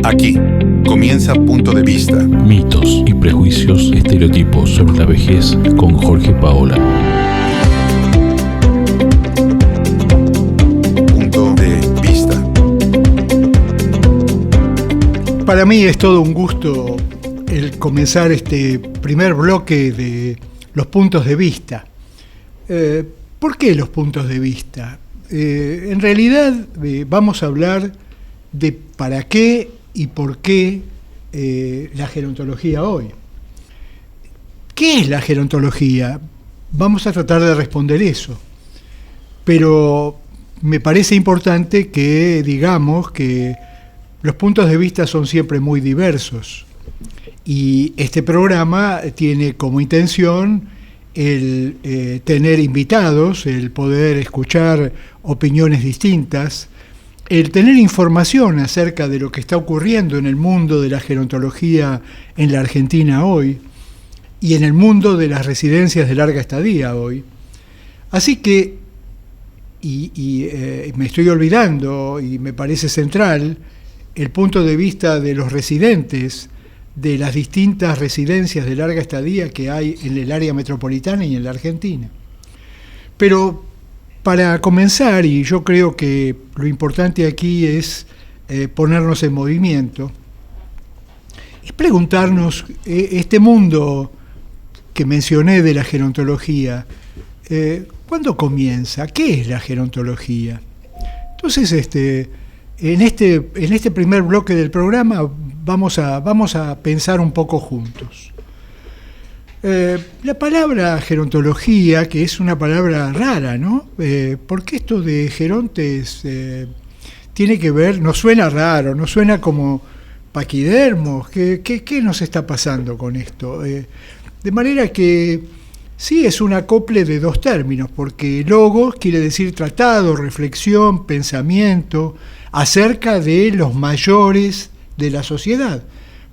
Aquí comienza Punto de Vista. Mitos y prejuicios, estereotipos sobre la vejez con Jorge Paola. Punto de Vista. Para mí es todo un gusto el comenzar este primer bloque de los puntos de vista. ¿Por qué los puntos de vista? En realidad vamos a hablar de para qué y por qué la gerontología hoy. ¿Qué es la gerontología? Vamos a tratar de responder eso. Pero me parece importante que digamos que los puntos de vista son siempre muy diversos. Y este programa tiene como intención el tener invitados, el poder escuchar opiniones distintas, el tener información acerca de lo que está ocurriendo en el mundo de la gerontología en la Argentina hoy y en el mundo de las residencias de larga estadía hoy. Así que, me estoy olvidando, y me parece central, el punto de vista de los residentes de las distintas residencias de larga estadía que hay en el área metropolitana y en la Argentina. Pero para comenzar, y yo creo que lo importante aquí es ponernos en movimiento, es preguntarnos, este mundo que mencioné de la gerontología, ¿cuándo comienza? ¿Qué es la gerontología? Entonces, en este primer bloque del programa vamos a pensar un poco juntos. La palabra gerontología, que es una palabra rara, ¿no? Porque esto de gerontes tiene que ver, nos suena raro, nos suena como paquidermos. ¿Qué nos está pasando con esto? De manera que sí, es un acople de dos términos, porque logos quiere decir tratado, reflexión, pensamiento, acerca de los mayores de la sociedad,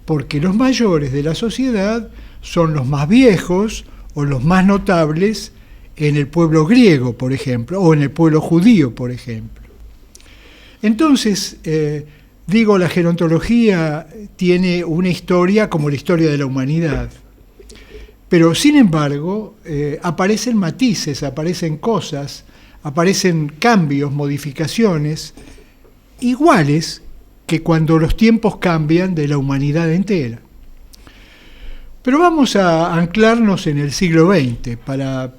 porque los mayores de la sociedad son los más viejos o los más notables en el pueblo griego, por ejemplo, o en el pueblo judío, por ejemplo. Entonces, la gerontología tiene una historia como la historia de la humanidad, pero sin embargo aparecen matices, aparecen cosas, aparecen cambios, modificaciones, iguales que cuando los tiempos cambian de la humanidad entera. Pero vamos a anclarnos en el siglo XX. Para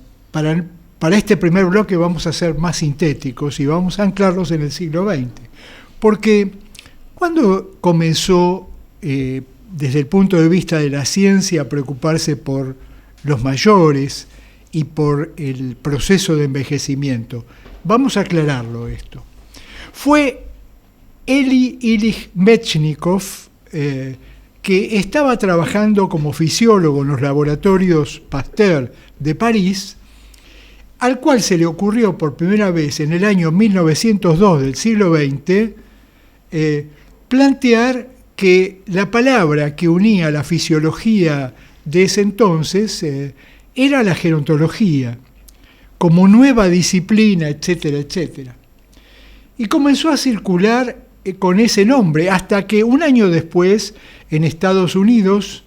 este primer bloque vamos a ser más sintéticos y vamos a anclarnos en el siglo XX. Porque cuando comenzó, desde el punto de vista de la ciencia, a preocuparse por los mayores y por el proceso de envejecimiento, vamos a aclararlo esto. Fue Elie Illich Metchnikow, que estaba trabajando como fisiólogo en los laboratorios Pasteur de París, al cual se le ocurrió por primera vez en el año 1902 del siglo XX plantear que la palabra que unía la fisiología de ese entonces era la gerontología, como nueva disciplina, etcétera, etcétera. Y comenzó a circular con ese nombre, hasta que un año después, en Estados Unidos,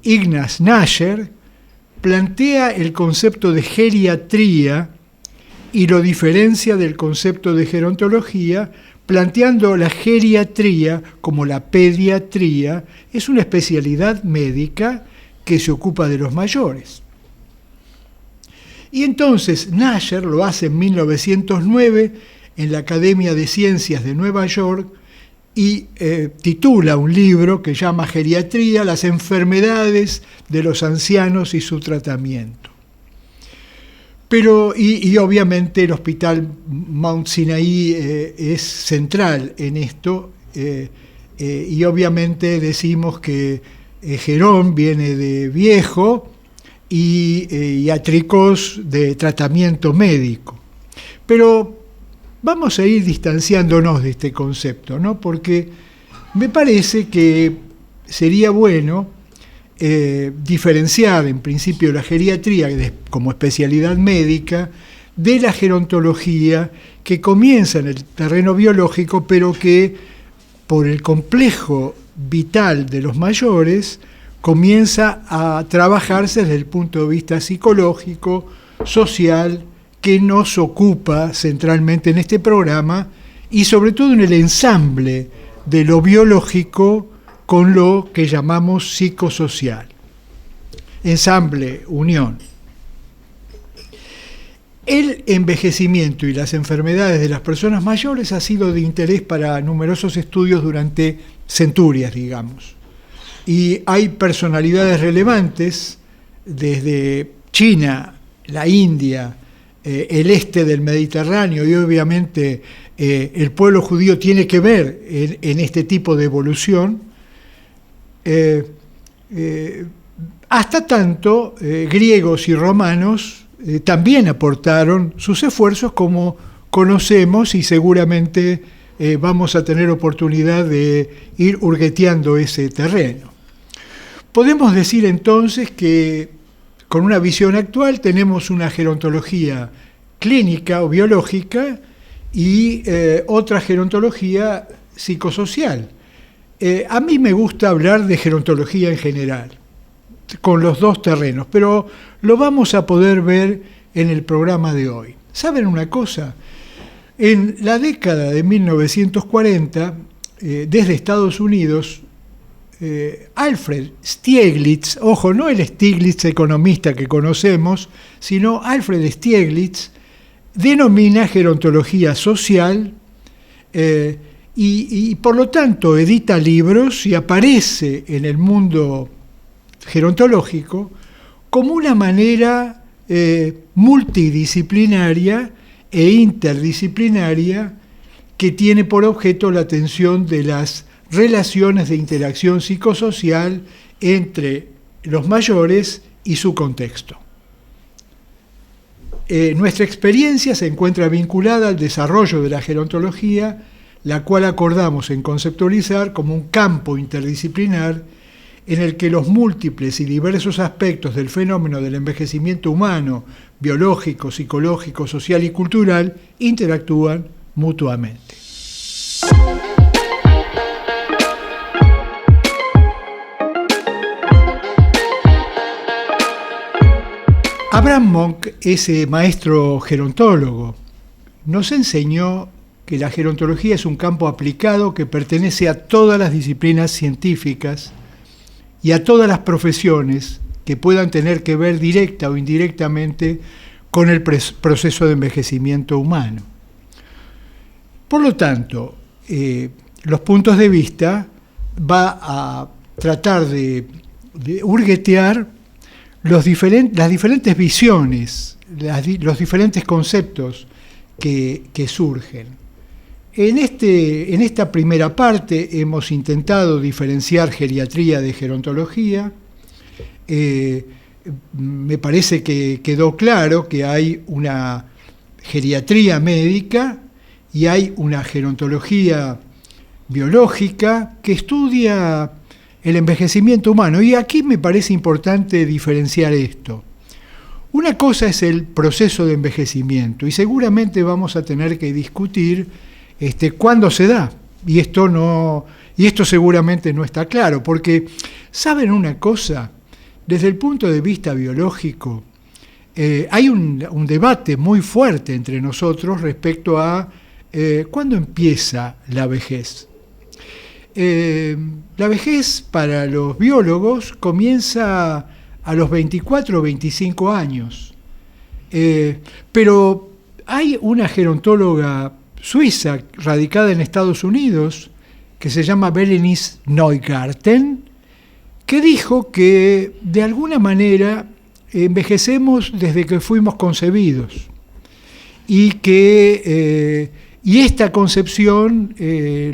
Ignaz Nasher plantea el concepto de geriatría y lo diferencia del concepto de gerontología, planteando la geriatría como la pediatría, es una especialidad médica que se ocupa de los mayores. Y entonces Nasher lo hace en 1909 en la Academia de Ciencias de Nueva York y titula un libro que llama Geriatría, las enfermedades de los ancianos y su tratamiento. Pero, y obviamente el Hospital Mount Sinai es central en esto, y obviamente decimos que gerón viene de viejo y atricos de tratamiento médico. Pero vamos a ir distanciándonos de este concepto, ¿no? Porque me parece que sería bueno diferenciar en principio la geriatría como especialidad médica de la gerontología, que comienza en el terreno biológico, pero que por el complejo vital de los mayores comienza a trabajarse desde el punto de vista psicológico, social, que nos ocupa centralmente en este programa, y sobre todo en el ensamble de lo biológico con lo que llamamos psicosocial. Ensamble, unión. El envejecimiento y las enfermedades de las personas mayores ha sido de interés para numerosos estudios durante centurias, digamos. Y hay personalidades relevantes desde China, la India, el este del Mediterráneo, y obviamente el pueblo judío tiene que ver en este tipo de evolución, hasta tanto griegos y romanos también aportaron sus esfuerzos, como conocemos, y seguramente vamos a tener oportunidad de ir hurgueteando ese terreno. Podemos decir entonces que con una visión actual tenemos una gerontología clínica o biológica y otra gerontología psicosocial. A mí me gusta hablar de gerontología en general, con los dos terrenos, pero lo vamos a poder ver en el programa de hoy. ¿Saben una cosa? En la década de 1940, desde Estados Unidos, Alfred Stieglitz, ojo, no el Stiglitz economista que conocemos, sino Alfred Stieglitz, denomina gerontología social y por lo tanto edita libros y aparece en el mundo gerontológico como una manera multidisciplinaria e interdisciplinaria que tiene por objeto la atención de las relaciones de interacción psicosocial entre los mayores y su contexto. Nuestra experiencia se encuentra vinculada al desarrollo de la gerontología, la cual acordamos en conceptualizar como un campo interdisciplinar en el que los múltiples y diversos aspectos del fenómeno del envejecimiento humano, biológico, psicológico, social y cultural interactúan mutuamente. Abraham Monk, ese maestro gerontólogo, nos enseñó que la gerontología es un campo aplicado que pertenece a todas las disciplinas científicas y a todas las profesiones que puedan tener que ver directa o indirectamente con el proceso de envejecimiento humano. Por lo tanto, los puntos de vista va a tratar de hurguetear las diferentes visiones, los diferentes conceptos que surgen. En esta primera parte hemos intentado diferenciar geriatría de gerontología. Me parece que quedó claro que hay una geriatría médica y hay una gerontología biológica que estudia el envejecimiento humano. Y aquí me parece importante diferenciar esto. Una cosa es el proceso de envejecimiento, y seguramente vamos a tener que discutir cuándo se da. Y esto seguramente no está claro, porque, ¿saben una cosa? Desde el punto de vista biológico, hay un debate muy fuerte entre nosotros respecto a cuándo empieza la vejez. La vejez para los biólogos comienza a los 24 o 25 años, pero hay una gerontóloga suiza radicada en Estados Unidos que se llama Berenice Neugarten, que dijo que de alguna manera envejecemos desde que fuimos concebidos y que esta concepción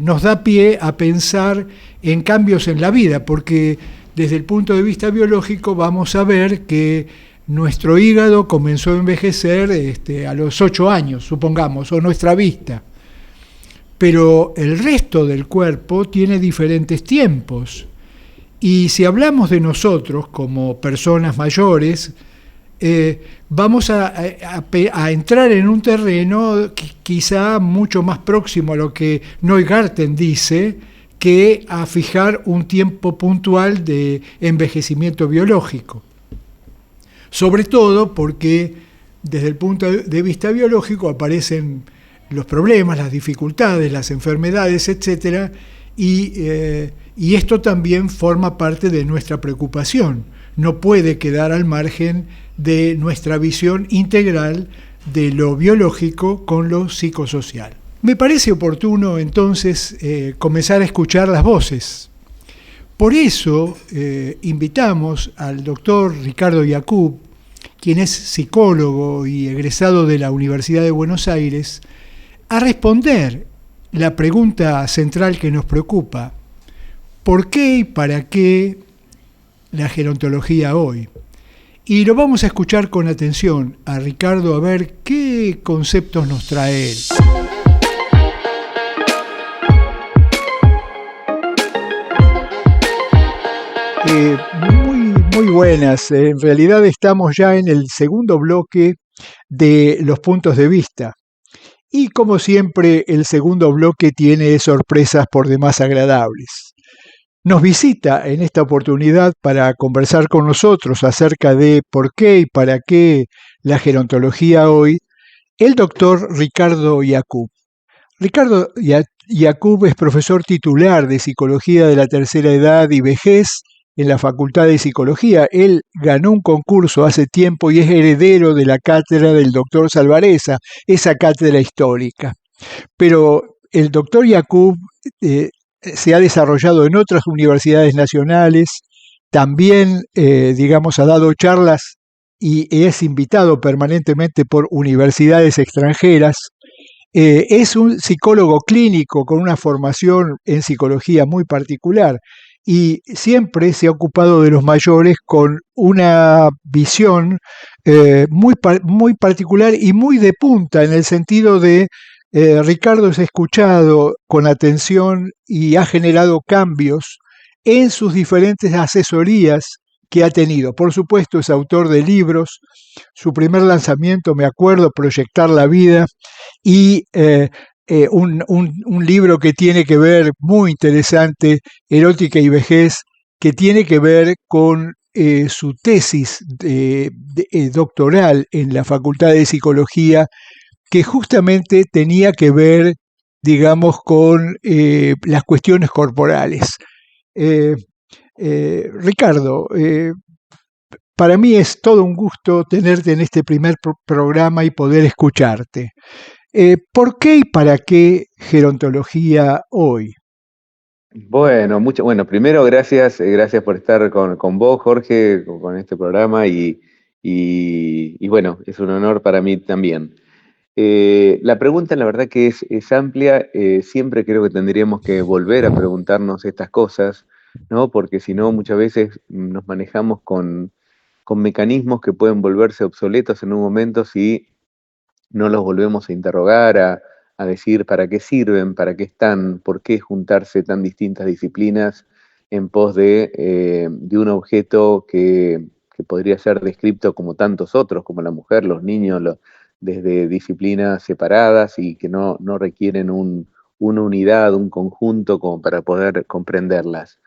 nos da pie a pensar en cambios en la vida, porque desde el punto de vista biológico vamos a ver que nuestro hígado comenzó a envejecer a los 8 años, supongamos, o nuestra vista. Pero el resto del cuerpo tiene diferentes tiempos. Y si hablamos de nosotros como personas mayores, vamos a entrar en un terreno quizá mucho más próximo a lo que Neugarten dice, que a fijar un tiempo puntual de envejecimiento biológico. Sobre todo porque desde el punto de vista biológico aparecen los problemas, las dificultades, las enfermedades, etc. Y esto también forma parte de nuestra preocupación. No puede quedar al margen de nuestra visión integral de lo biológico con lo psicosocial. Me parece oportuno entonces comenzar a escuchar las voces. Por eso invitamos al doctor Ricardo Yacoub, quien es psicólogo y egresado de la Universidad de Buenos Aires, a responder la pregunta central que nos preocupa: ¿por qué y para qué la gerontología hoy? Y lo vamos a escuchar con atención a Ricardo a ver qué conceptos nos trae él. Muy buenas. En realidad estamos ya en el segundo bloque de los puntos de vista. Y como siempre, el segundo bloque tiene sorpresas por demás agradables. Nos visita en esta oportunidad para conversar con nosotros acerca de por qué y para qué la gerontología hoy, el doctor Ricardo Yacoub. Ricardo Yacoub es profesor titular de Psicología de la Tercera Edad y Vejez en la Facultad de Psicología. Él ganó un concurso hace tiempo y es heredero de la cátedra del doctor Salvarezza, esa cátedra histórica. Pero el doctor Yacoub se ha desarrollado en otras universidades nacionales, también, ha dado charlas y es invitado permanentemente por universidades extranjeras. Es un psicólogo clínico con una formación en psicología muy particular y siempre se ha ocupado de los mayores con una visión muy particular y muy de punta, en el sentido de Ricardo se ha escuchado con atención y ha generado cambios en sus diferentes asesorías que ha tenido. Por supuesto, es autor de libros. Su primer lanzamiento, me acuerdo, Proyectar la Vida, y un libro que tiene que ver, muy interesante, Erótica y Vejez, que tiene que ver con su tesis doctoral en la Facultad de Psicología, que justamente tenía que ver, con las cuestiones corporales. Ricardo, para mí es todo un gusto tenerte en este primer programa y poder escucharte. ¿Por qué y para qué gerontología hoy? Bueno, primero gracias por estar con vos, Jorge, con este programa y bueno, es un honor para mí también. La pregunta, la verdad que es amplia. Siempre creo que tendríamos que volver a preguntarnos estas cosas, ¿no? Porque si no, muchas veces nos manejamos con mecanismos que pueden volverse obsoletos en un momento si no los volvemos a interrogar, a decir para qué sirven, para qué están, por qué juntarse tan distintas disciplinas en pos de un objeto que podría ser descrito como tantos otros, como la mujer, los niños, desde disciplinas separadas y que no requieren una unidad, un conjunto como para poder comprenderlas.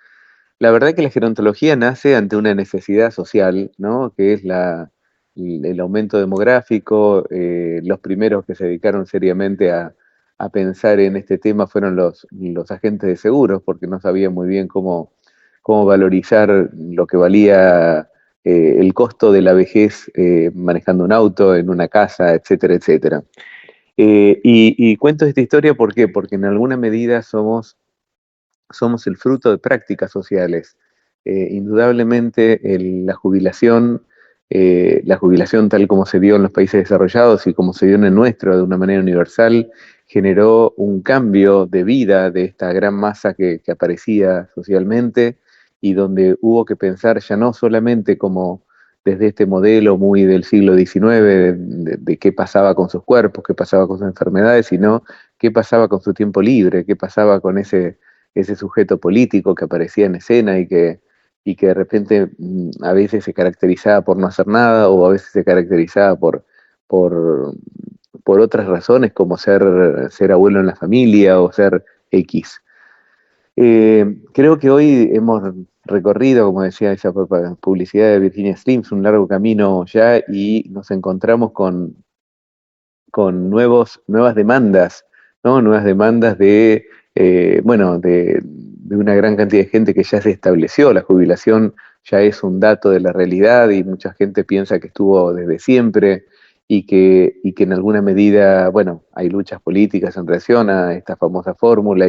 La verdad que la gerontología nace ante una necesidad social, ¿no? Que es el aumento demográfico. Los primeros que se dedicaron seriamente a pensar en este tema fueron los agentes de seguros, porque no sabían muy bien cómo valorizar lo que valía el costo de la vejez manejando un auto, en una casa, etcétera, etcétera. Y cuento esta historia, ¿por qué? Porque en alguna medida somos el fruto de prácticas sociales. Indudablemente la jubilación tal como se dio en los países desarrollados y como se dio en el nuestro de una manera universal, generó un cambio de vida de esta gran masa que aparecía socialmente, y donde hubo que pensar ya no solamente como desde este modelo muy del siglo XIX, de qué pasaba con sus cuerpos, qué pasaba con sus enfermedades, sino qué pasaba con su tiempo libre, qué pasaba con ese sujeto político que aparecía en escena y que de repente a veces se caracterizaba por no hacer nada, o a veces se caracterizaba por otras razones, como ser abuelo en la familia o ser X. Creo que hoy hemos recorrido, como decía esa publicidad de Virginia Slims, un largo camino ya y nos encontramos con nuevas demandas, ¿no? Nuevas demandas de una gran cantidad de gente que ya se estableció. La jubilación ya es un dato de la realidad y mucha gente piensa que estuvo desde siempre y que en alguna medida, bueno, hay luchas políticas en relación a esta famosa fórmula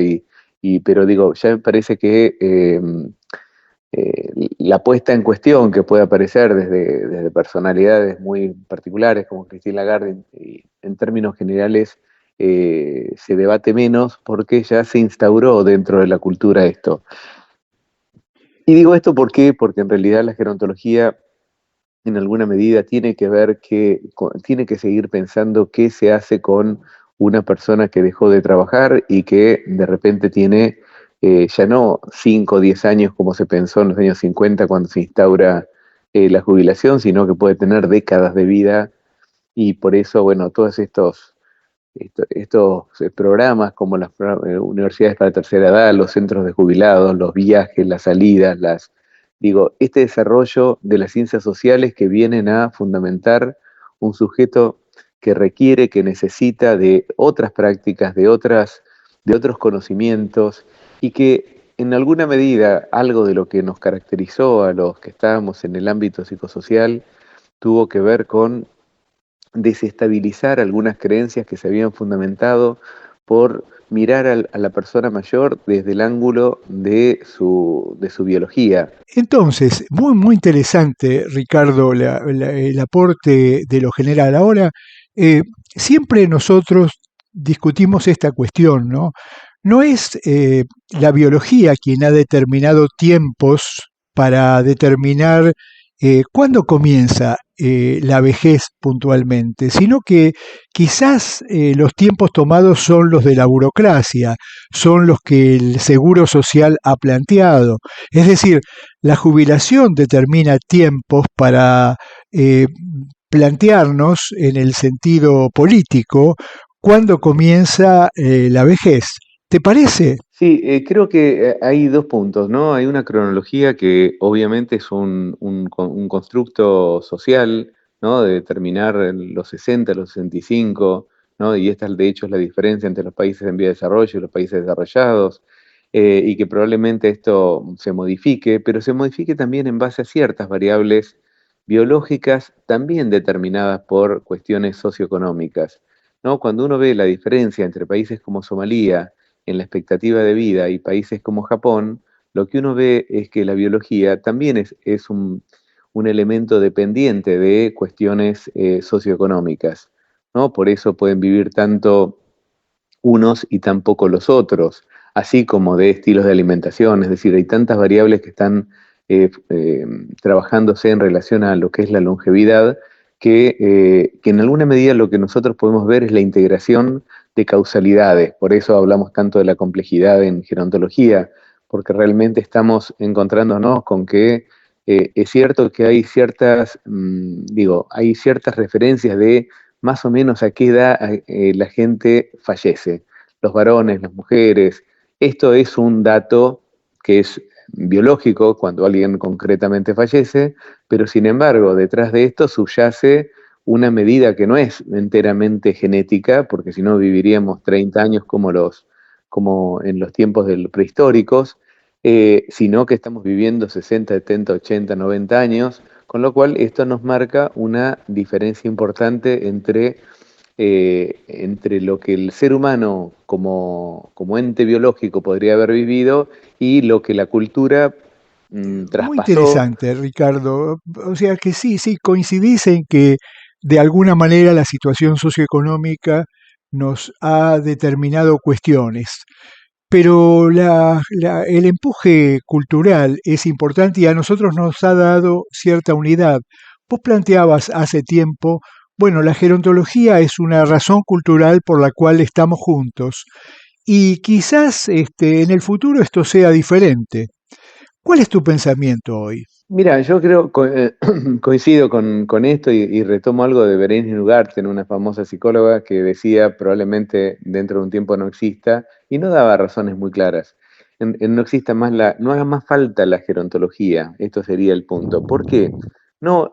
pero digo, ya me parece que la puesta en cuestión que puede aparecer desde personalidades muy particulares como Christine Lagarde, en términos generales se debate menos porque ya se instauró dentro de la cultura esto. Y digo esto ¿por qué? Porque en realidad la gerontología en alguna medida tiene que seguir pensando qué se hace con una persona que dejó de trabajar y que de repente tiene ya no 5 o 10 años como se pensó en los años 50 cuando se instaura la jubilación, sino que puede tener décadas de vida y por eso, bueno, todos estos programas como las universidades para tercera edad, los centros de jubilados, los viajes, las salidas, este desarrollo de las ciencias sociales que vienen a fundamentar un sujeto que requiere, que necesita de otras prácticas, de otros conocimientos y que en alguna medida algo de lo que nos caracterizó a los que estábamos en el ámbito psicosocial tuvo que ver con desestabilizar algunas creencias que se habían fundamentado por mirar a la persona mayor desde el ángulo de su biología. Entonces, muy, muy interesante, Ricardo, el aporte de lo general. Ahora, siempre nosotros discutimos esta cuestión, ¿no? No es la biología quien ha determinado tiempos para determinar cuándo comienza la vejez puntualmente, sino que quizás los tiempos tomados son los de la burocracia, son los que el Seguro Social ha planteado. Es decir, la jubilación determina tiempos para plantearnos en el sentido político cuándo comienza la vejez. ¿Te parece? Sí, creo que hay dos puntos, ¿no? Hay una cronología que obviamente es un constructo social, ¿no? De determinar los 60, los 65, ¿no? Y esta de hecho es la diferencia entre los países en vía de desarrollo y los países desarrollados, y que probablemente esto se modifique, pero se modifique también en base a ciertas variables biológicas también determinadas por cuestiones socioeconómicas, ¿no? Cuando uno ve la diferencia entre países como Somalia, en la expectativa de vida y países como Japón, lo que uno ve es que la biología también es un elemento dependiente de cuestiones socioeconómicas, ¿no? Por eso pueden vivir tanto unos y tan poco los otros, así como de estilos de alimentación, es decir, hay tantas variables que están trabajándose en relación a lo que es la longevidad, que en alguna medida lo que nosotros podemos ver es la integración de causalidades. Por eso hablamos tanto de la complejidad en gerontología, porque realmente estamos encontrándonos con que es cierto que hay hay ciertas referencias de más o menos a qué edad la gente fallece, los varones, las mujeres. Esto es un dato que es biológico cuando alguien concretamente fallece, pero sin embargo, detrás de esto subyace una medida que no es enteramente genética, porque si no viviríamos 30 años como en los tiempos prehistóricos, sino que estamos viviendo 60, 70, 80, 90 años, con lo cual esto nos marca una diferencia importante entre lo que el ser humano como ente biológico podría haber vivido y lo que la cultura traspasó. Muy interesante, Ricardo. O sea que sí, coincidís en que de alguna manera la situación socioeconómica nos ha determinado cuestiones, pero el empuje cultural es importante y a nosotros nos ha dado cierta unidad. Vos planteabas hace tiempo, bueno, la gerontología es una razón cultural por la cual estamos juntos y quizás en el futuro esto sea diferente. ¿Cuál es tu pensamiento hoy? Mira, yo creo, coincido con esto y retomo algo de Berenice Ugarte, una famosa psicóloga que decía probablemente dentro de un tiempo no exista y no daba razones muy claras. no exista más no haga más falta la gerontología. Esto sería el punto. ¿Por qué? No,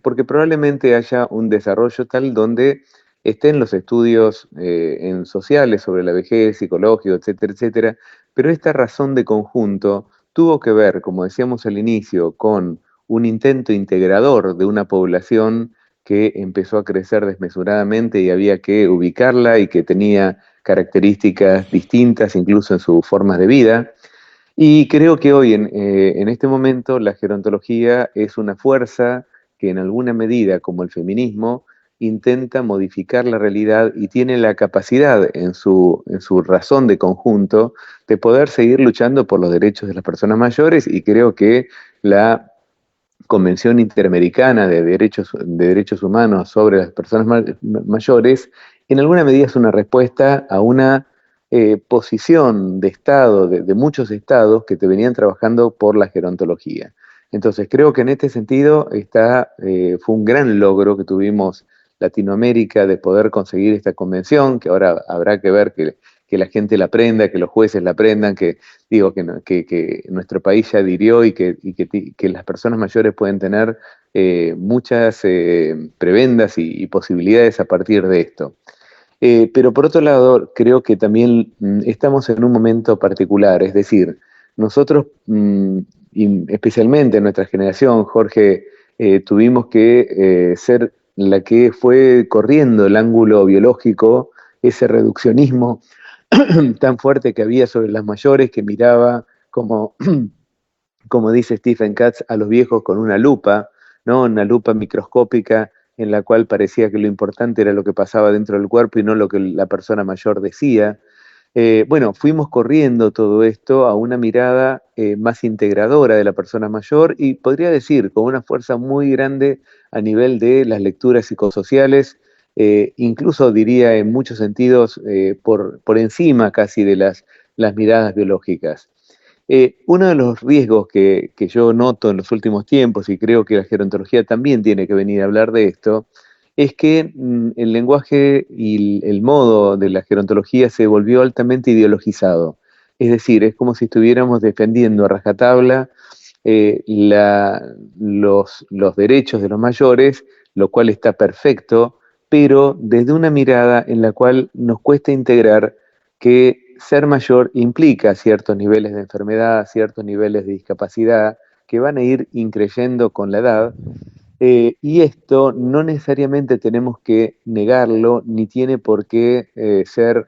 porque probablemente haya un desarrollo tal donde estén los estudios en sociales sobre la vejez, psicológico, etcétera, etcétera, pero esta razón de conjunto tuvo que ver, como decíamos al inicio, con un intento integrador de una población que empezó a crecer desmesuradamente y había que ubicarla y que tenía características distintas incluso en sus formas de vida. Y creo que hoy, en este momento, la gerontología es una fuerza que en alguna medida, como el feminismo, intenta modificar la realidad y tiene la capacidad en su razón de conjunto de poder seguir luchando por los derechos de las personas mayores, y creo que la Convención Interamericana de Derechos Humanos sobre las Personas Mayores, en alguna medida es una respuesta a una posición de Estado, de muchos estados que te venían trabajando por la gerontología. Entonces creo que en este sentido fue un gran logro que tuvimos Latinoamérica de poder conseguir esta convención, que ahora habrá que ver que la gente la aprenda, que los jueces la aprendan, que nuestro país ya adhirió y que las personas mayores pueden tener muchas prebendas y posibilidades a partir de esto. Pero por otro lado, creo que también estamos en un momento particular, es decir, nosotros, y especialmente nuestra generación, Jorge, tuvimos que ser la que fue corriendo el ángulo biológico, ese reduccionismo tan fuerte que había sobre las mayores, que miraba como, como dice Stephen Katz, a los viejos con una lupa, ¿no? Una lupa microscópica en la cual parecía que lo importante era lo que pasaba dentro del cuerpo y no lo que la persona mayor decía. Bueno, fuimos corriendo todo esto a una mirada más integradora de la persona mayor y podría decir con una fuerza muy grande a nivel de las lecturas psicosociales, incluso diría en muchos sentidos por encima casi de las miradas biológicas. Uno de los riesgos que yo noto en los últimos tiempos, y creo que la gerontología también tiene que venir a hablar de esto, es que el lenguaje y el modo de la gerontología se volvió altamente ideologizado. Es decir, es como si estuviéramos defendiendo a rajatabla los derechos de los mayores, lo cual está perfecto, pero desde una mirada en la cual nos cuesta integrar que ser mayor implica ciertos niveles de enfermedad, ciertos niveles de discapacidad que van a ir increyendo con la edad, y esto no necesariamente tenemos que negarlo, ni tiene por qué ser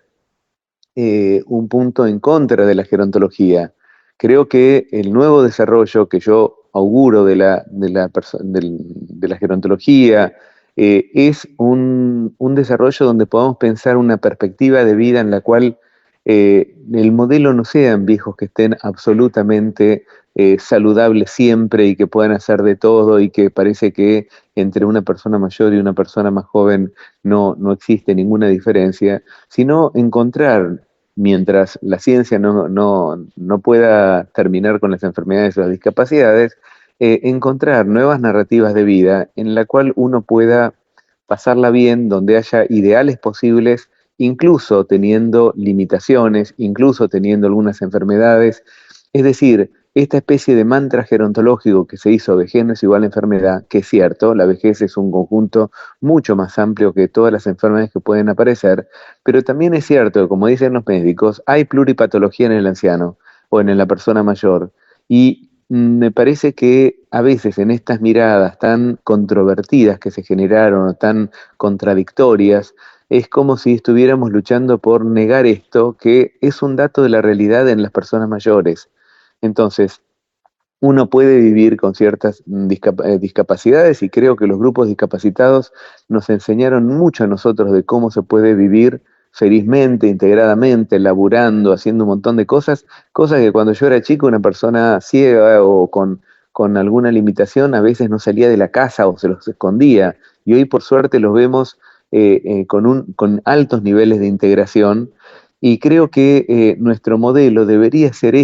un punto en contra de la gerontología. Creo que el nuevo desarrollo que yo auguro de la gerontología es un desarrollo donde podamos pensar una perspectiva de vida en la cual el modelo no sean viejos que estén absolutamente saludables siempre y que puedan hacer de todo y que parece que entre una persona mayor y una persona más joven no existe ninguna diferencia, sino encontrar, mientras la ciencia no pueda terminar con las enfermedades o las discapacidades, encontrar nuevas narrativas de vida en la cual uno pueda pasarla bien, donde haya ideales posibles, incluso teniendo limitaciones, incluso teniendo algunas enfermedades. Es decir, esta especie de mantra gerontológico que se hizo, vejez no es igual a enfermedad, que es cierto, la vejez es un conjunto mucho más amplio que todas las enfermedades que pueden aparecer, pero también es cierto que, como dicen los médicos, hay pluripatología en el anciano o en la persona mayor, y me parece que a veces en estas miradas tan controvertidas que se generaron o tan contradictorias, es como si estuviéramos luchando por negar esto, que es un dato de la realidad en las personas mayores. Entonces, uno puede vivir con ciertas discapacidades, y creo que los grupos discapacitados nos enseñaron mucho a nosotros de cómo se puede vivir felizmente, integradamente, laburando, haciendo un montón de cosas que cuando yo era chico, una persona ciega o con alguna limitación a veces no salía de la casa o se los escondía, y hoy por suerte los vemos con altos niveles de integración, y creo que nuestro modelo debería ser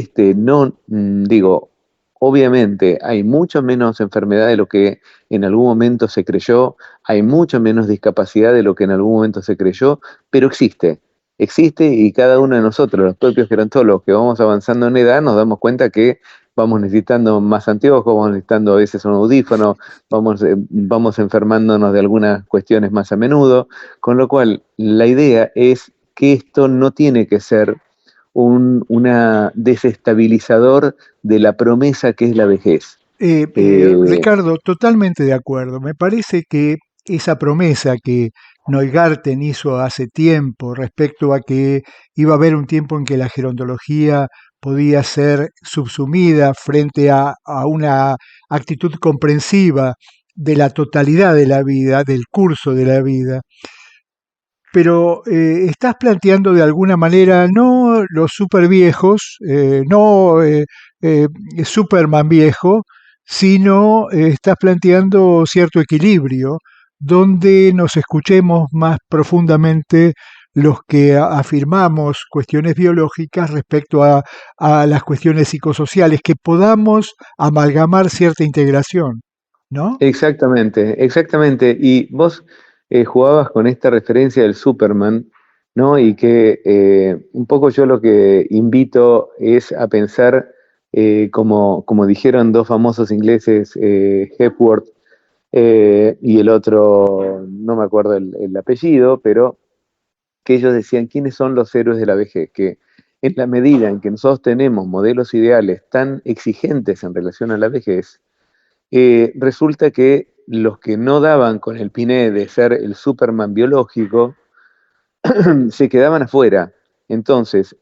digo, obviamente hay mucho menos enfermedad de lo que en algún momento se creyó, hay mucho menos discapacidad de lo que en algún momento se creyó, pero existe. existe y cada uno de nosotros, los propios gerontólogos que vamos avanzando en edad, nos damos cuenta que vamos necesitando más anteojos, vamos necesitando a veces un audífono, vamos enfermándonos de algunas cuestiones más a menudo, con lo cual la idea es que esto no tiene que ser una desestabilizador de la promesa que es la vejez. Ricardo, totalmente de acuerdo. Me parece que esa promesa que Neugarten hizo hace tiempo respecto a que iba a haber un tiempo en que la gerontología podía ser subsumida frente a una actitud comprensiva de la totalidad de la vida, del curso de la vida, pero estás planteando de alguna manera no los super viejos, no Superman viejo, sino estás planteando cierto equilibrio donde nos escuchemos más profundamente los que afirmamos cuestiones biológicas respecto a las cuestiones psicosociales, que podamos amalgamar cierta integración, ¿no? Exactamente, exactamente. Y vos jugabas con esta referencia del Superman, ¿no? Y que un poco yo lo que invito es a pensar, como dijeron dos famosos ingleses, Hepworth y el otro, no me acuerdo el apellido, pero que ellos decían, ¿quiénes son los héroes de la vejez? Que en la medida en que nosotros tenemos modelos ideales tan exigentes en relación a la vejez, resulta que los que no daban con el piné de ser el Superman biológico se quedaban afuera. Entonces,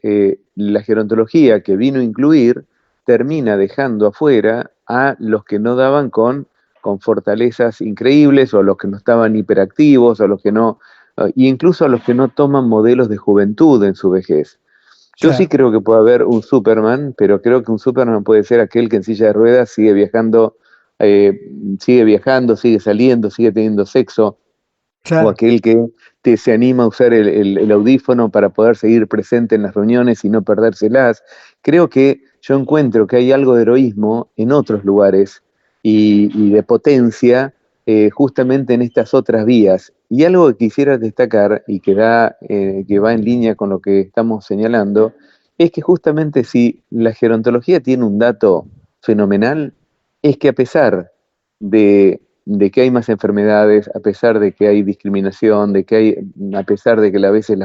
la gerontología que vino a incluir termina dejando afuera a los que no daban con fortalezas increíbles, o a los que no estaban hiperactivos, o a los que no, e incluso a los que no toman modelos de juventud en su vejez. Yo Claro. sí creo que puede haber un Superman, pero creo que un Superman puede ser aquel que en silla de ruedas sigue viajando, sigue saliendo, sigue teniendo sexo, o Claro. aquel que se anima a usar el audífono para poder seguir presente en las reuniones y no perdérselas. Creo que yo encuentro que hay algo de heroísmo en otros lugares y de potencia justamente en estas otras vías. Y algo que quisiera destacar y que va en línea con lo que estamos señalando, es que justamente si la gerontología tiene un dato fenomenal, es que a pesar de que hay más enfermedades, a pesar de que hay discriminación, a pesar de que a veces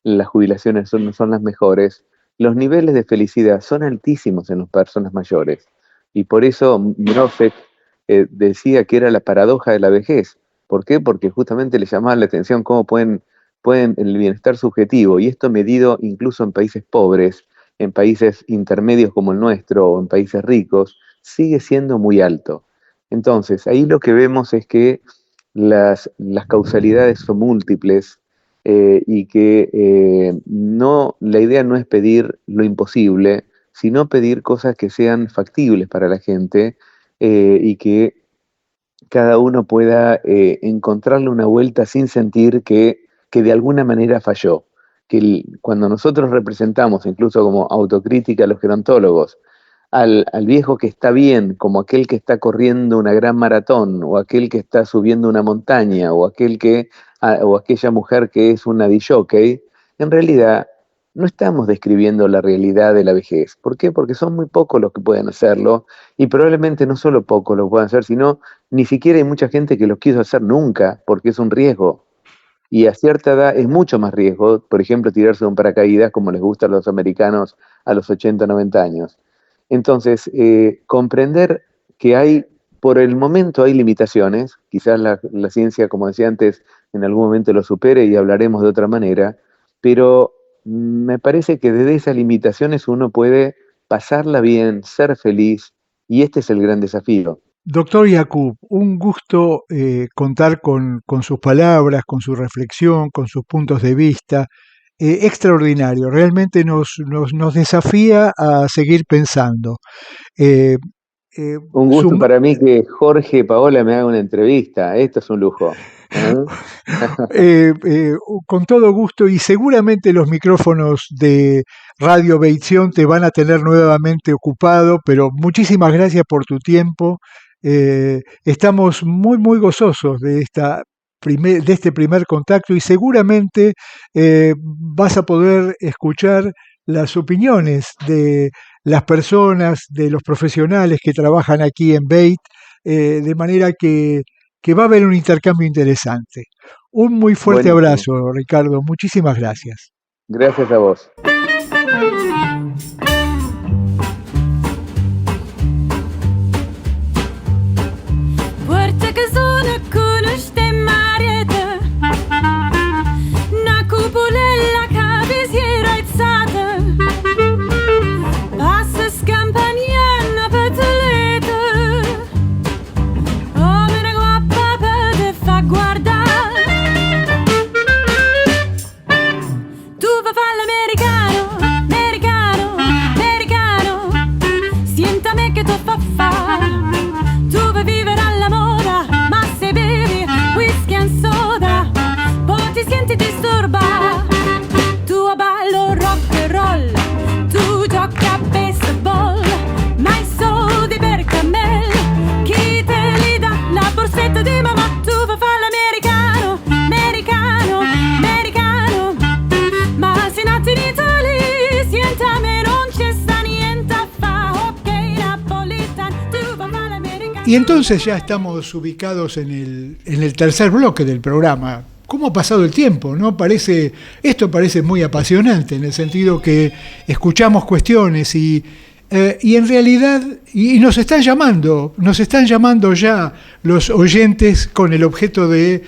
las jubilaciones no son las mejores, los niveles de felicidad son altísimos en las personas mayores. Y por eso Mrozek decía que era la paradoja de la vejez. ¿Por qué? Porque justamente le llamaba la atención cómo pueden el bienestar subjetivo, y esto medido incluso en países pobres, en países intermedios como el nuestro, o en países ricos, sigue siendo muy alto. Entonces, ahí lo que vemos es que las causalidades son múltiples, y que la idea no es pedir lo imposible, sino pedir cosas que sean factibles para la gente, y que cada uno pueda encontrarle una vuelta sin sentir que de alguna manera falló. Que cuando nosotros representamos, incluso como autocrítica a los gerontólogos, al viejo que está bien, como aquel que está corriendo una gran maratón, o aquel que está subiendo una montaña, o aquella mujer que es una disc-jockey, en realidad no estamos describiendo la realidad de la vejez. ¿Por qué? Porque son muy pocos los que pueden hacerlo, y probablemente no solo pocos lo puedan hacer, sino ni siquiera hay mucha gente que lo quiso hacer nunca, porque es un riesgo. Y a cierta edad es mucho más riesgo, por ejemplo, tirarse de un paracaídas, como les gusta a los americanos a los 80, 90 años. Entonces, comprender que por el momento hay limitaciones, quizás la ciencia, como decía antes, en algún momento lo supere y hablaremos de otra manera, pero me parece que desde esas limitaciones uno puede pasarla bien, ser feliz, y este es el gran desafío. Doctor Yacoub, un gusto contar con sus palabras, con su reflexión, con sus puntos de vista. Extraordinario, realmente nos desafía a seguir pensando. Un gusto para mí que Jorge Paola me haga una entrevista, esto es un lujo. Con todo gusto, y seguramente los micrófonos de Radio Beición te van a tener nuevamente ocupado, pero muchísimas gracias por tu tiempo. Estamos muy, muy gozosos de esta de este primer contacto, y seguramente vas a poder escuchar las opiniones de las personas, de los profesionales que trabajan aquí en BEIT, de manera que va a haber un intercambio interesante. Un muy fuerte Buenísimo. abrazo, Ricardo. Muchísimas gracias. Gracias a vos. Poartă că sună cunoște marieta Na cupolella che si era alzata Passa scampagnana pezzoletta Oh, me ne guappa per te fa guardare Tu va fa l'americano, americano, americano Siéntame che tu fa fa Tu vuoi vivere alla moda, ma se bevi whisky and soda, poi ti senti disturba. Tu ballo rock and roll, tu giochi a baseball, ma i soldi per camel, chi te li dà? La borsetta di mamma, tu vuoi fare l'americano, americano, americano, ma se nati in Italia, sientame non c'è sta niente a fa, ok Napolitan, tu vuoi fare l'americano. Y entonces ya estamos ubicados en el tercer bloque del programa. ¿Cómo ha pasado el tiempo? ¿No? Esto parece muy apasionante, en el sentido que escuchamos cuestiones y en realidad y nos están llamando ya los oyentes con el objeto de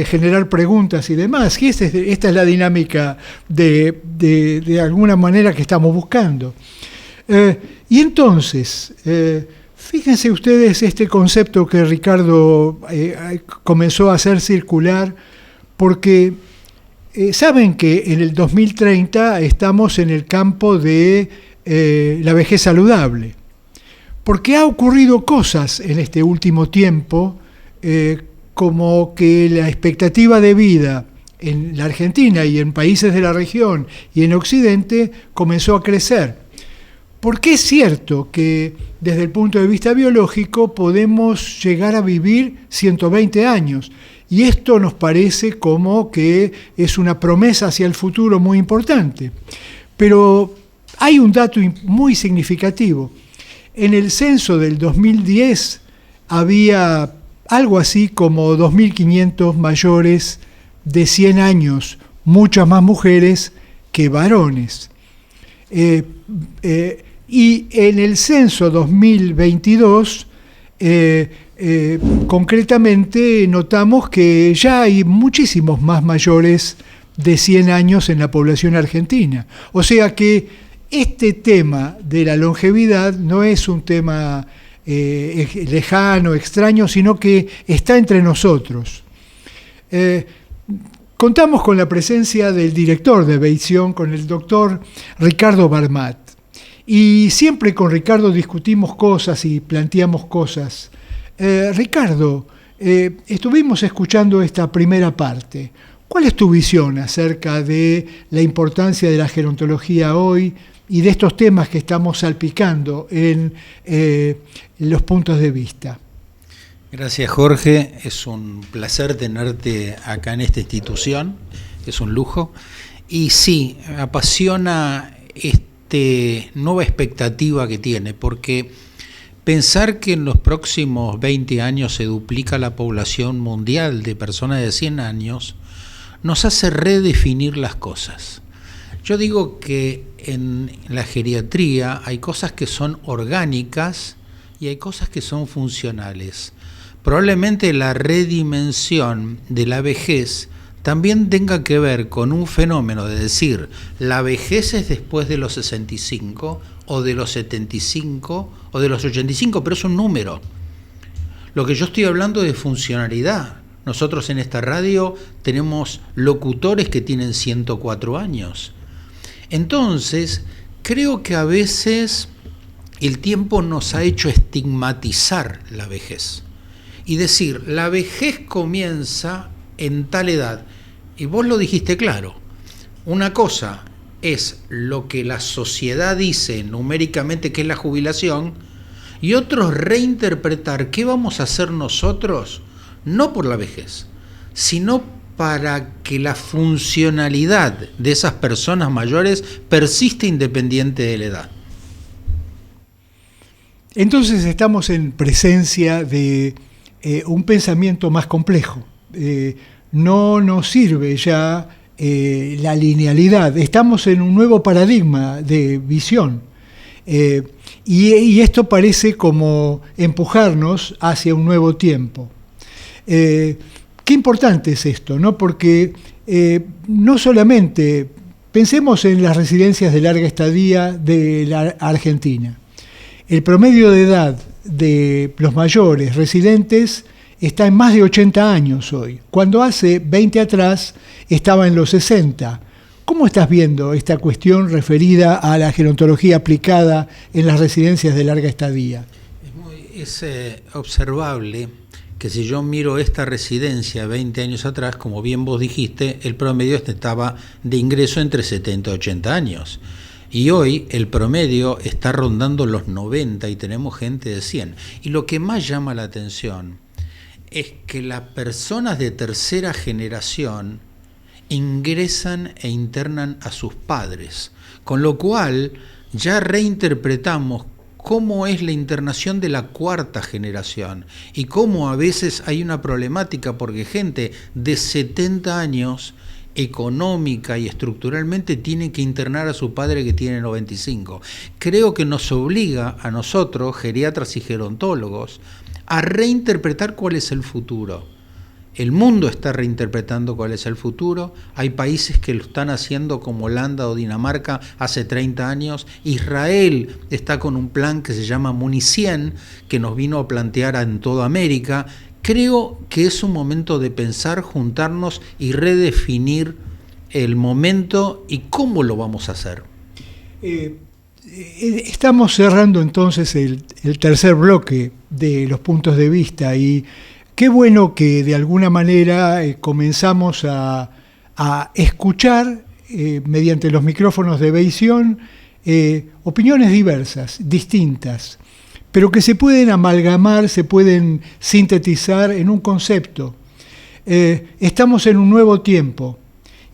generar preguntas y demás. Y esta es la dinámica de alguna manera que estamos buscando. Y entonces, fíjense ustedes este concepto que Ricardo comenzó a hacer circular, porque saben que en el 2030 estamos en el campo de la vejez saludable, porque ha ocurrido cosas en este último tiempo, como que la expectativa de vida en la Argentina y en países de la región y en Occidente comenzó a crecer. Porque es cierto que desde el punto de vista biológico podemos llegar a vivir 120 años, y esto nos parece como que es una promesa hacia el futuro muy importante. Pero hay un dato muy significativo. En el censo del 2010 había algo así como 2.500 mayores de 100 años, muchas más mujeres que varones. Y en el censo 2022, concretamente notamos que ya hay muchísimos más mayores de 100 años en la población argentina. O sea que este tema de la longevidad no es un tema lejano, extraño, sino que está entre nosotros. Contamos con la presencia del director de BEITión, con el doctor Ricardo Barmat. Y siempre con Ricardo discutimos cosas y planteamos cosas. Ricardo, estuvimos escuchando esta primera parte. ¿Cuál es tu visión acerca de la importancia de la gerontología hoy y de estos temas que estamos salpicando en los puntos de vista? Gracias, Jorge. Es un placer tenerte acá en esta institución. Es un lujo. Y sí, apasiona nueva expectativa que tiene, porque pensar que en los próximos 20 años se duplica la población mundial de personas de 100 años nos hace redefinir las cosas. Yo digo que en la geriatría hay cosas que son orgánicas y hay cosas que son funcionales. Probablemente la redimensión de la vejez también tenga que ver con un fenómeno de decir, la vejez es después de los 65 o de los 75 o de los 85, pero es un número. Lo que yo estoy hablando es de funcionalidad. Nosotros en esta radio tenemos locutores que tienen 104 años. Entonces, creo que a veces el tiempo nos ha hecho estigmatizar la vejez y decir, la vejez comienza en tal edad. Y vos lo dijiste claro, una cosa es lo que la sociedad dice numéricamente que es la jubilación, y otro es reinterpretar qué vamos a hacer nosotros, no por la vejez, sino para que la funcionalidad de esas personas mayores persiste independiente de la edad. Entonces estamos en presencia de un pensamiento más complejo. No nos sirve ya la linealidad. Estamos en un nuevo paradigma de visión. Y esto parece como empujarnos hacia un nuevo tiempo. Qué importante es esto, ¿no? Porque no solamente pensemos en las residencias de larga estadía de la Argentina. El promedio de edad de los mayores residentes está en más de 80 años hoy, cuando hace 20 atrás estaba en los 60. ¿Cómo estás viendo esta cuestión referida a la gerontología aplicada en las residencias de larga estadía? Es observable que si yo miro esta residencia 20 años atrás, como bien vos dijiste, el promedio estaba de ingreso entre 70 y 80 años. Y hoy el promedio está rondando los 90 y tenemos gente de 100. Y lo que más llama la atención es que las personas de tercera generación ingresan e internan a sus padres, con lo cual ya reinterpretamos cómo es la internación de la cuarta generación y cómo a veces hay una problemática porque gente de 70 años económica y estructuralmente tiene que internar a su padre que tiene 95. Creo que nos obliga a nosotros, geriatras y gerontólogos, a reinterpretar cuál es el futuro. El mundo está reinterpretando cuál es el futuro. Hay países que lo están haciendo como Holanda o Dinamarca hace 30 años. Israel está con un plan que se llama Municien, que nos vino a plantear en toda América. Creo que es un momento de pensar, juntarnos y redefinir el momento y cómo lo vamos a hacer. Estamos cerrando entonces el tercer bloque de los puntos de vista y qué bueno que de alguna manera comenzamos a escuchar mediante los micrófonos de Beisión opiniones diversas, distintas, pero que se pueden amalgamar, se pueden sintetizar en un concepto. Estamos en un nuevo tiempo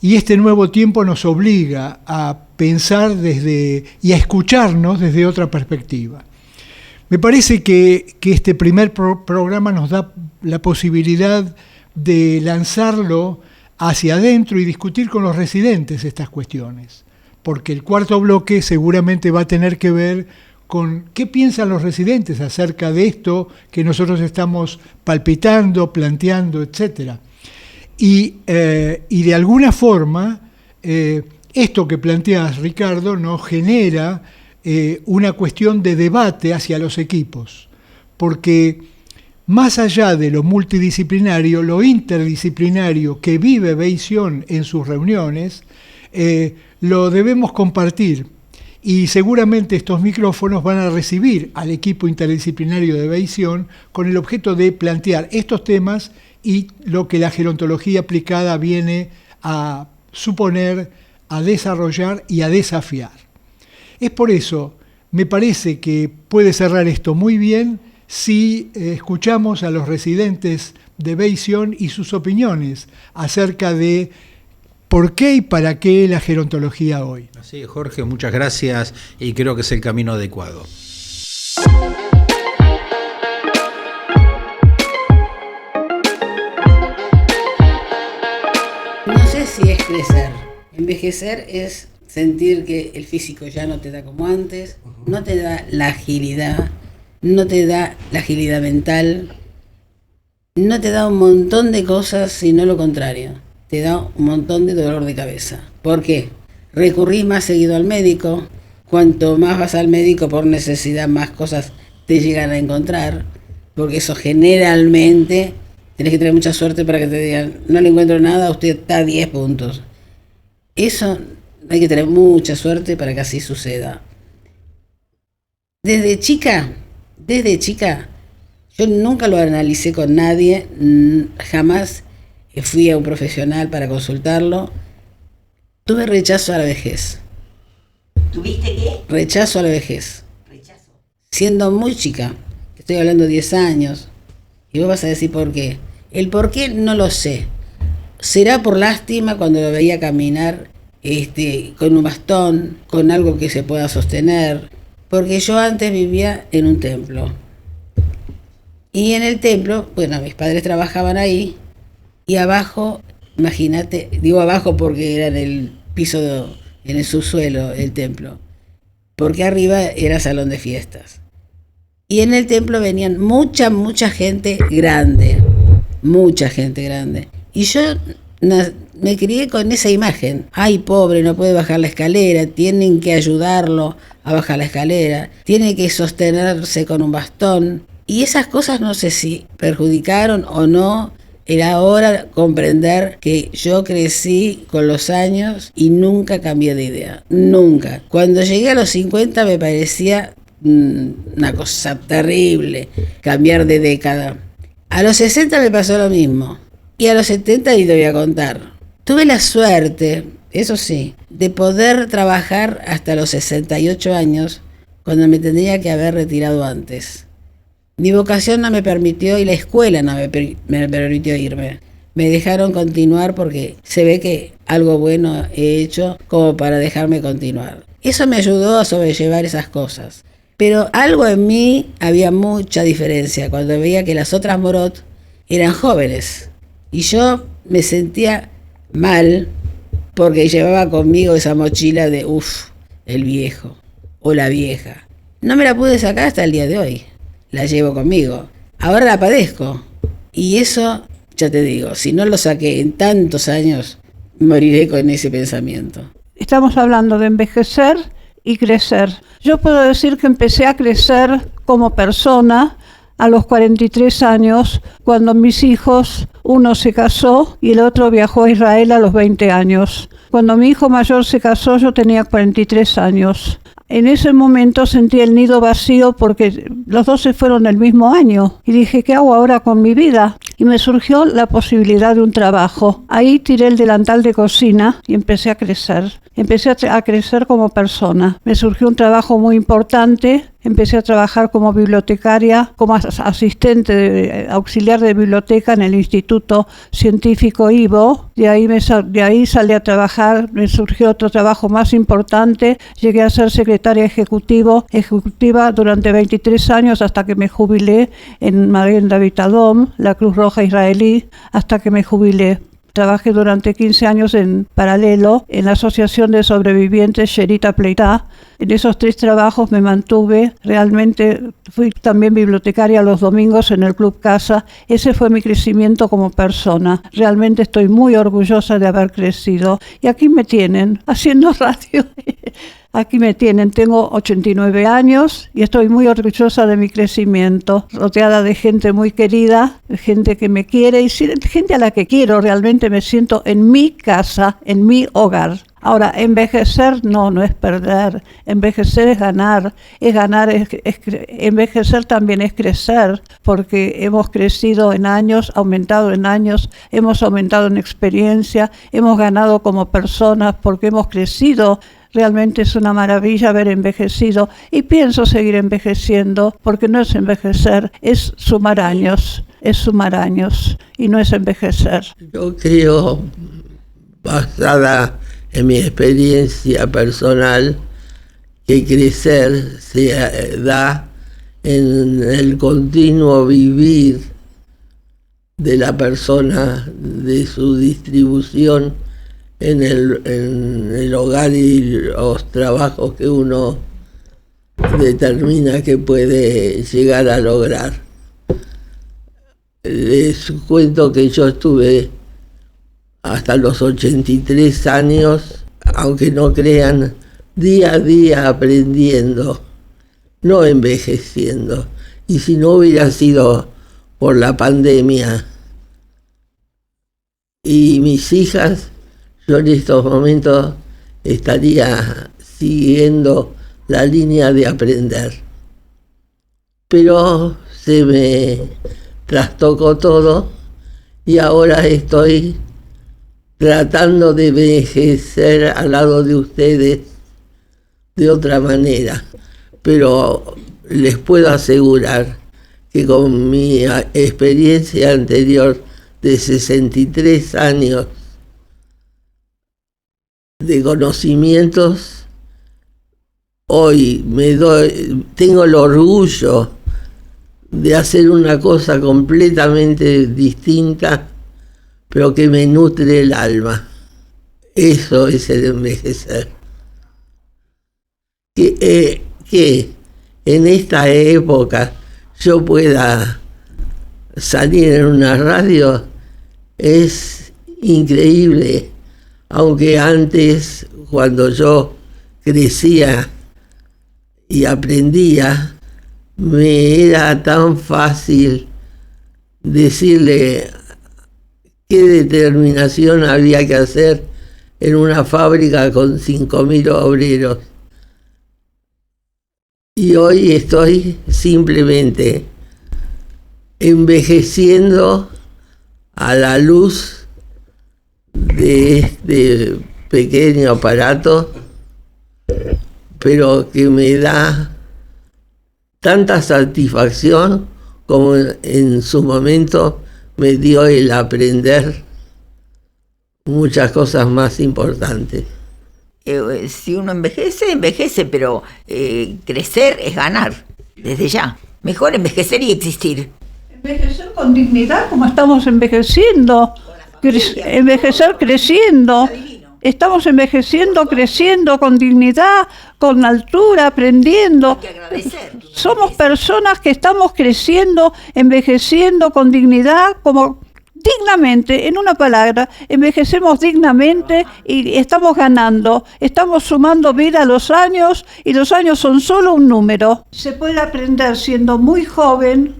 y este nuevo tiempo nos obliga a pensar y a escucharnos desde otra perspectiva. Me parece que este primer programa nos da la posibilidad de lanzarlo hacia adentro y discutir con los residentes estas cuestiones, porque el cuarto bloque seguramente va a tener que ver con qué piensan los residentes acerca de esto que nosotros estamos palpitando, planteando, etc. Y de alguna forma, esto que planteas, Ricardo, nos genera una cuestión de debate hacia los equipos, porque más allá de lo multidisciplinario, lo interdisciplinario que vive Beisión en sus reuniones, lo debemos compartir. Y seguramente estos micrófonos van a recibir al equipo interdisciplinario de Beisión con el objeto de plantear estos temas y lo que la gerontología aplicada viene a suponer, a desarrollar y a desafiar. Es por eso, me parece que puede cerrar esto muy bien si escuchamos a los residentes de Beisión y sus opiniones acerca de ¿por qué y para qué la gerontología hoy? Así es, Jorge, muchas gracias y creo que es el camino adecuado. No sé si es crecer. Envejecer es sentir que el físico ya no te da como antes, no te da la agilidad, no te da la agilidad mental, no te da un montón de cosas, sino lo contrario. Te da un montón de dolor de cabeza. ¿Por qué? Recurrís más seguido al médico. Cuanto más vas al médico por necesidad, más cosas te llegan a encontrar. Porque eso generalmente, tenés que tener mucha suerte para que te digan, no le encuentro nada, usted está a 10 puntos. Eso hay que tener mucha suerte para que así suceda. Desde chica, yo nunca lo analicé con nadie, jamás fui a un profesional para consultarlo. Tuve rechazo a la vejez. ¿Tuviste qué? Rechazo a la vejez. Rechazo. Siendo muy chica, estoy hablando de 10 años, y vos vas a decir por qué. El por qué no lo sé. será por lástima cuando lo veía caminar con un bastón, con algo que se pueda sostener, porque yo antes vivía en un templo. Y en el templo, bueno, mis padres trabajaban ahí, y abajo, imagínate, digo abajo porque era en el piso, en el subsuelo el templo, porque arriba era salón de fiestas. Y en el templo venían mucha gente grande, mucha gente grande. Y yo me crié con esa imagen. Ay, pobre, no puede bajar la escalera, tienen que ayudarlo a bajar la escalera, tiene que sostenerse con un bastón. Y esas cosas no sé si perjudicaron o no. Era ahora comprender que yo crecí con los años y nunca cambié de idea, nunca. Cuando llegué a los 50 me parecía una cosa terrible, cambiar de década. A los 60 me pasó lo mismo, y a los 70 ni te voy a contar. Tuve la suerte, eso sí, de poder trabajar hasta los 68 años, cuando me tendría que haber retirado antes. Mi vocación no me permitió y la escuela no me permitió irme. Me dejaron continuar porque se ve que algo bueno he hecho como para dejarme continuar. Eso me ayudó a sobrellevar esas cosas. Pero algo en mí había mucha diferencia cuando veía que las otras Morot eran jóvenes. Y yo me sentía mal porque llevaba conmigo esa mochila de el viejo o la vieja. No me la pude sacar hasta el día de hoy. La llevo conmigo. Ahora la padezco. Y eso, ya te digo, si no lo saqué en tantos años, moriré con ese pensamiento. Estamos hablando de envejecer y crecer. Yo puedo decir que empecé a crecer como persona a los 43 años, cuando mis hijos, uno se casó y el otro viajó a Israel a los 20 años. Cuando mi hijo mayor se casó, yo tenía 43 años. En ese momento sentí el nido vacío porque los dos se fueron el mismo año. Y dije, ¿qué hago ahora con mi vida? Y me surgió la posibilidad de un trabajo. Ahí tiré el delantal de cocina y empecé a crecer. Empecé a crecer como persona. Me surgió un trabajo muy importante. Empecé a trabajar como bibliotecaria, como asistente auxiliar de biblioteca en el Instituto Científico IVO. De ahí salí a trabajar, me surgió otro trabajo más importante. Llegué a ser secretaria ejecutiva durante 23 años hasta que me jubilé en Magen David Adom, la Cruz Roja israelí, hasta que me jubilé. Trabajé durante 15 años en paralelo en la Asociación de Sobrevivientes Sherita Pleitá. En esos 3 trabajos me mantuve, realmente fui también bibliotecaria los domingos en el Club Casa. Ese fue mi crecimiento como persona. Realmente estoy muy orgullosa de haber crecido. Y aquí me tienen, haciendo radio. Aquí me tienen, tengo 89 años y estoy muy orgullosa de mi crecimiento, rodeada de gente muy querida, de gente que me quiere y gente a la que quiero. Realmente me siento en mi casa, en mi hogar. Ahora, envejecer no es perder, envejecer es ganar, envejecer también es crecer, porque hemos crecido en años, aumentado en años, hemos aumentado en experiencia, hemos ganado como personas porque hemos crecido. Realmente es una maravilla haber envejecido y pienso seguir envejeciendo porque no es envejecer, es sumar años y no es envejecer. Yo creo, basada en mi experiencia personal, que crecer se da en el continuo vivir de la persona, de su distribución en el hogar y los trabajos que uno determina que puede llegar a lograr. Les cuento que yo estuve hasta los 83 años, aunque no crean, día a día aprendiendo, no envejeciendo. Y si no hubiera sido por la pandemia y mis hijas, yo en estos momentos estaría siguiendo la línea de aprender. Pero se me trastocó todo y ahora estoy tratando de envejecer al lado de ustedes de otra manera. Pero les puedo asegurar que con mi experiencia anterior de 63 años de conocimientos, hoy tengo el orgullo de hacer una cosa completamente distinta, pero que me nutre el alma. Eso es el envejecer. Que en esta época yo pueda salir en una radio es increíble, aunque antes, cuando yo crecía y aprendía, me era tan fácil decirle qué determinación había que hacer en una fábrica con 5.000 obreros. Y hoy estoy simplemente envejeciendo a la luz de este pequeño aparato, pero que me da tanta satisfacción como en su momento me dio el aprender muchas cosas más importantes. Si uno envejece, pero crecer es ganar, desde ya. Mejor envejecer y existir. Envejecer con dignidad, como estamos envejeciendo. Envejecer creciendo. Estamos envejeciendo, creciendo con dignidad, con altura, aprendiendo. Hay que agradecer. Somos personas que estamos creciendo, envejeciendo con dignidad, como dignamente, en una palabra, envejecemos dignamente y estamos ganando, estamos sumando vida a los años y los años son solo un número. Se puede aprender siendo muy joven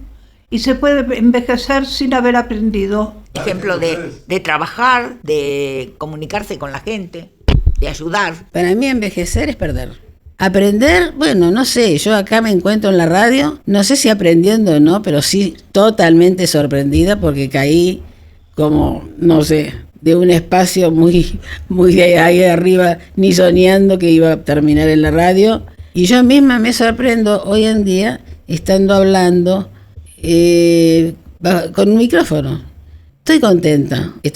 y se puede envejecer sin haber aprendido. Ejemplo de trabajar, de comunicarse con la gente, de ayudar. Para mí envejecer es perder. Aprender, bueno, no sé, yo acá me encuentro en la radio, no sé si aprendiendo o no, pero sí totalmente sorprendida porque caí como, no sé, de un espacio muy ahí arriba, ni soñando que iba a terminar en la radio. Y yo misma me sorprendo hoy en día, estando hablando con un micrófono. Estoy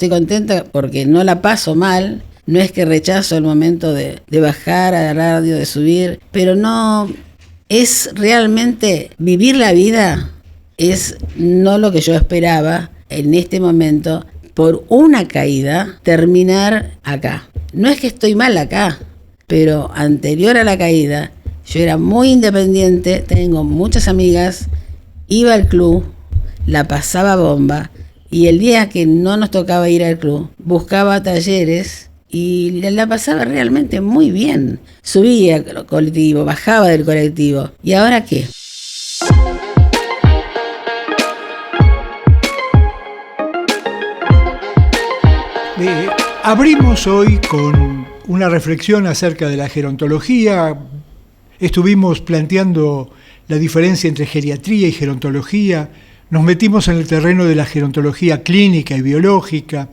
contenta porque no la paso mal, no es que rechazo el momento de bajar a la radio, de subir, pero no, es realmente vivir la vida, es no lo que yo esperaba en este momento, por una caída, terminar acá. No es que estoy mal acá, pero anterior a la caída, yo era muy independiente, tengo muchas amigas, iba al club, la pasaba bomba, y el día que no nos tocaba ir al club, buscaba talleres y la pasaba realmente muy bien. Subía al colectivo, bajaba del colectivo. ¿Y ahora qué? Abrimos hoy con una reflexión acerca de la gerontología. Estuvimos planteando la diferencia entre geriatría y gerontología. Nos metimos en el terreno de la gerontología clínica y biológica.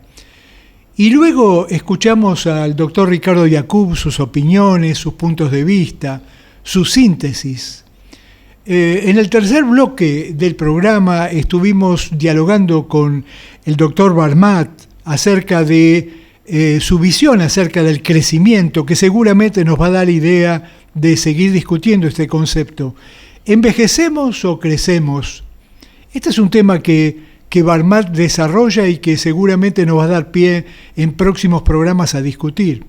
Y luego escuchamos al doctor Ricardo Yacoub, sus opiniones, sus puntos de vista, su síntesis. En el tercer bloque del programa estuvimos dialogando con el doctor Barmat acerca de su visión acerca del crecimiento, que seguramente nos va a dar idea de seguir discutiendo este concepto. ¿Envejecemos o crecemos? Este es un tema que Barmat desarrolla y que seguramente nos va a dar pie en próximos programas a discutir.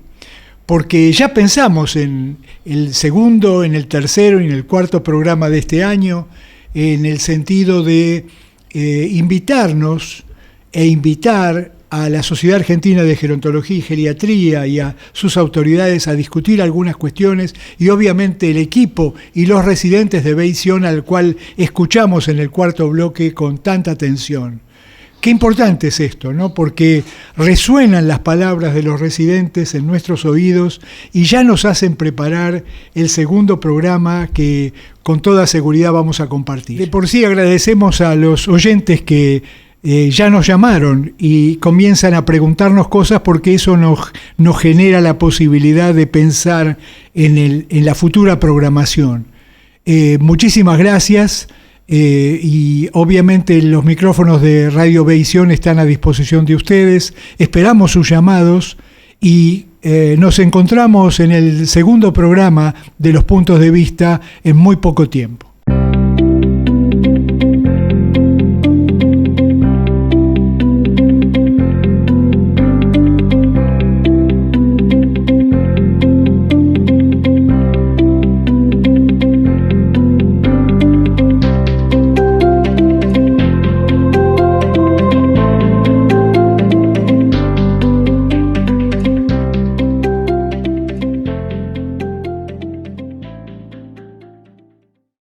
Porque ya pensamos en el segundo, en el tercero y en el cuarto programa de este año, en el sentido de invitarnos e invitar a la Sociedad Argentina de Gerontología y Geriatría y a sus autoridades a discutir algunas cuestiones, y obviamente el equipo y los residentes de Beición, al cual escuchamos en el cuarto bloque con tanta atención. Qué importante es esto, ¿no? Porque resuenan las palabras de los residentes en nuestros oídos y ya nos hacen preparar el segundo programa que con toda seguridad vamos a compartir. De por sí agradecemos a los oyentes que ya nos llamaron y comienzan a preguntarnos cosas, porque eso nos genera la posibilidad de pensar en la futura programación. Muchísimas gracias. y obviamente los micrófonos de Radio Visión están a disposición de ustedes. Esperamos sus llamados y nos encontramos en el segundo programa de Los Puntos de Vista en muy poco tiempo.